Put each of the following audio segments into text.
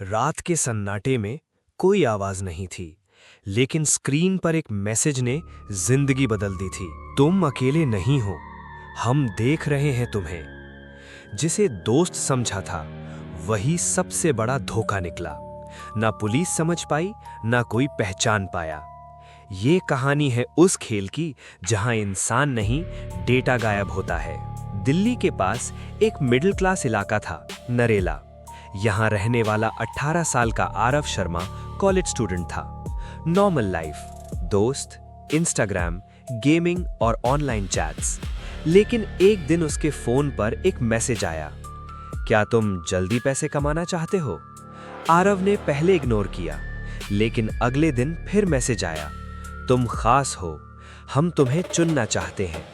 रात के सन्नाटे में कोई आवाज नहीं थी, लेकिन स्क्रीन पर एक मैसेज ने जिंदगी बदल दी थी। तुम अकेले नहीं हो, हम देख रहे हैं तुम्हें। जिसे दोस्त समझा था, वही सबसे बड़ा धोखा निकला। ना पुलिस समझ पाई, ना कोई पहचान पाया। ये कहानी है उस खेल की जहां इंसान नहीं, डेटा गायब होता है। दिल्ली के पास एक मिडिल क्लास इलाका था, नरेला। यहाँ रहने वाला 18 साल का आरव शर्मा कॉलेज स्टूडेंट था। नॉर्मल लाइफ, दोस्त, इंस्टाग्राम, गेमिंग और ऑनलाइन चैट्स। लेकिन एक दिन उसके फोन पर एक मैसेज आया, क्या तुम जल्दी पैसे कमाना चाहते हो? आरव ने पहले इग्नोर किया, लेकिन अगले दिन फिर मैसेज आया, तुम खास हो, हम तुम्हें चुनना चाहते हैं।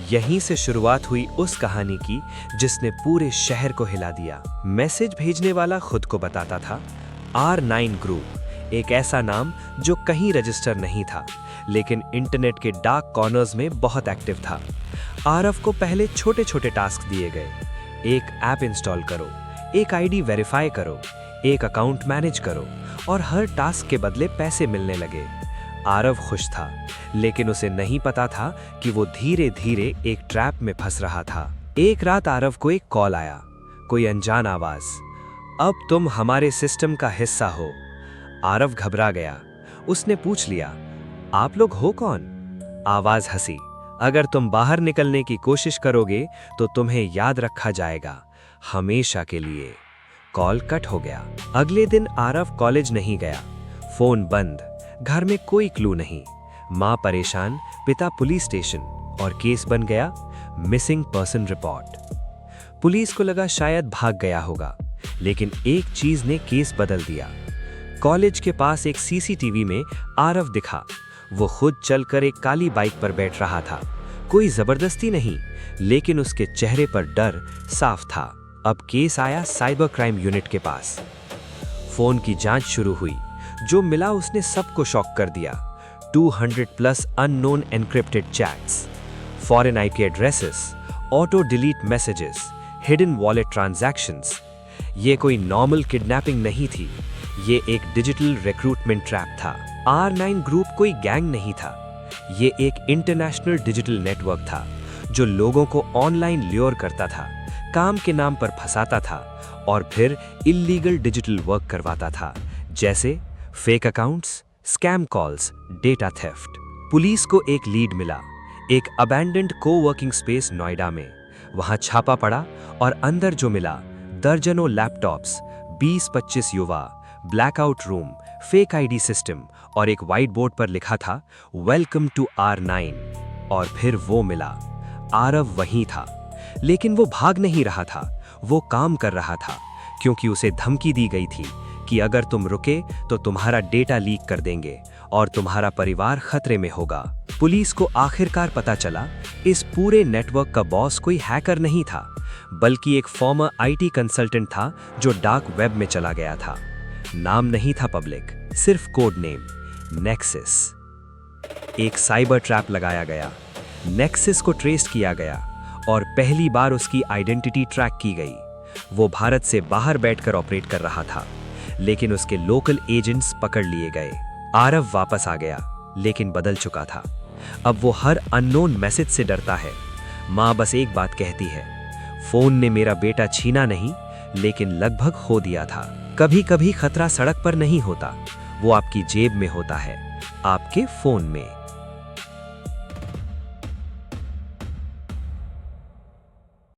यहीं से शुरुआत हुई उस कहानी की जिसने पूरे शहर को हिला दिया। मैसेज भेजने वाला खुद को बताता था R9 ग्रुप, एक ऐसा नाम जो कहीं रजिस्टर नहीं था, लेकिन इंटरनेट के डार्क कॉर्नर्स में बहुत एक्टिव था। आरव को पहले छोटे छोटे टास्क दिए गए, एक ऐप इंस्टॉल करो, एक आईडी वेरीफाई करो, एक अकाउंट मैनेज करो, और हर टास्क के बदले पैसे मिलने लगे। आरव खुश था, लेकिन उसे नहीं पता था कि वो धीरे धीरे एक ट्रैप में फंस रहा था। एक रात आरव को एक कॉल आया, कोई अनजान आवाज, अब तुम हमारे सिस्टम का हिस्सा हो। आरव घबरा गया। उसने पूछ लिया, आप लोग हो कौन? आवाज हंसी, अगर तुम बाहर निकलने की कोशिश करोगे तो तुम्हें याद रखा जाएगा, हमेशा के लिए। कॉल कट हो गया। अगले दिन आरव कॉलेज नहीं गया। फोन बंद, घर में कोई क्लू नहीं। माँ परेशान, पिता पुलिस स्टेशन, और केस बन गया मिसिंग पर्सन रिपोर्ट। पुलिस को लगा शायद भाग गया होगा, लेकिन एक चीज ने केस बदल दिया। कॉलेज के पास एक सीसीटीवी में आरव दिखा। वो खुद चलकर एक काली बाइक पर बैठ रहा था। कोई जबरदस्ती नहीं, लेकिन उसके चेहरे पर डर साफ था। अब केस आया साइबर क्राइम यूनिट के पास। फोन की जांच शुरू हुई। जो मिला उसने सबको शॉक कर दिया। 200+ unknown encrypted chats, foreign IP addresses, auto delete messages, hidden wallet transactions. ये कोई नॉर्मल किडनैपिंग नहीं थी, ये एक डिजिटल रिक्रूटमेंट ट्रैप था। R9 ग्रुप कोई गैंग नहीं था, ये एक इंटरनेशनल डिजिटल नेटवर्क था जो लोगों को ऑनलाइन ल्योर करता था, काम के नाम पर फंसाता था और फिर इल्लीगल डिजिटल वर्क करवाता था, जैसे fake accounts, scam calls, data theft. Police को एक लीड मिला, एक अबैंडन्ड कोवर्किंग स्पेस नोएडा में। वहां छापा पड़ा और अंदर जो मिला, दर्जनों लैपटॉप्स, 20-25 युवा, blackout room, fake ID system, और एक व्हाइट बोर्ड पर लिखा था वेलकम टू R9। और फिर वो मिला, आरव वहीं था। लेकिन वो भाग नहीं रहा था, वो काम कर रहा था, क्योंकि उसे धमकी दी गई थी कि अगर तुम रुके तो तुम्हारा डेटा लीक कर देंगे और तुम्हारा परिवार खतरे में होगा। पुलिस को आखिरकार पता चला, इस पूरे नेटवर्क का बॉस कोई हैकर नहीं था, बल्कि एक फॉर्मर आईटी कंसल्टेंट था जो डार्क वेब में चला गया था। नाम नहीं था पब्लिक, सिर्फ कोड नेम, नेक्सिस। एक साइबर ट्रैप लगाया गया, नेक्सिस को ट्रेस किया गया और पहली बार उसकी आइडेंटिटी ट्रैक की गई। वो भारत से बाहर बैठकर ऑपरेट कर रहा था, लेकिन उसके लोकल एजेंट्स पकड़ लिए गए। आरव वापस आ गया, लेकिन बदल चुका था। अब वो हर अननोन मैसेज से डरता है। माँ बस एक बात कहती है, फोन ने मेरा बेटा छीना नहीं, लेकिन लगभग खो दिया था। कभी कभी खतरा सड़क पर नहीं होता, वो आपकी जेब में होता है, आपके फोन में।